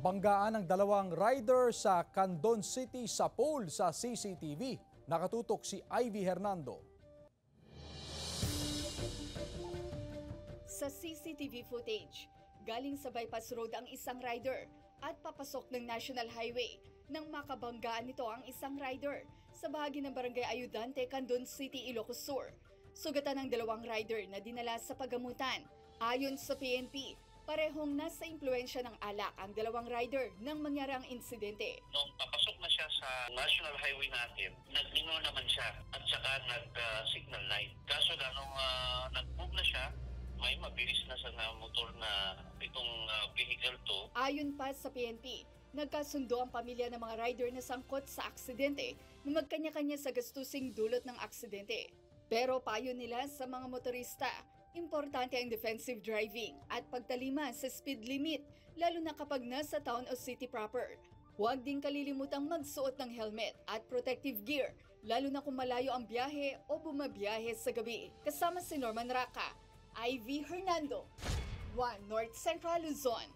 Banggaan ng dalawang rider sa Candon City sa pole sa CCTV. Nakatutok si Ivy Hernando. Sa CCTV footage, galing sa bypass road ang isang rider at papasok ng National Highway nang makabanggaan nito ang isang rider sa bahagi ng Barangay Ayudante, Candon City, Ilocos Sur. Sugatan ng dalawang rider na dinala sa pagamutan. Ayon sa PNP, parehong nasa impluensya ng alak ang dalawang rider nang mangyari ang insidente. Nung papasok na siya sa National Highway natin, nag-ignore naman siya at saka nag-signal light. Kaso nung nag-move na siya, may mabilis na sa motor na itong vehicle to. Ayon pa sa PNP, nagkasundo ang pamilya ng mga rider na sangkot sa aksidente na magkanya-kanya sa gastusing dulot ng aksidente. Pero payo nila sa mga motorista, importante ang defensive driving at pagtalima sa speed limit, lalo na kapag nasa town o city proper. Huwag din kalilimutang magsuot ng helmet at protective gear, lalo na kung malayo ang biyahe o bumabiyahe sa gabi. Kasama si Norman Raca, Ivy Hernando, 1 North Central Luzon.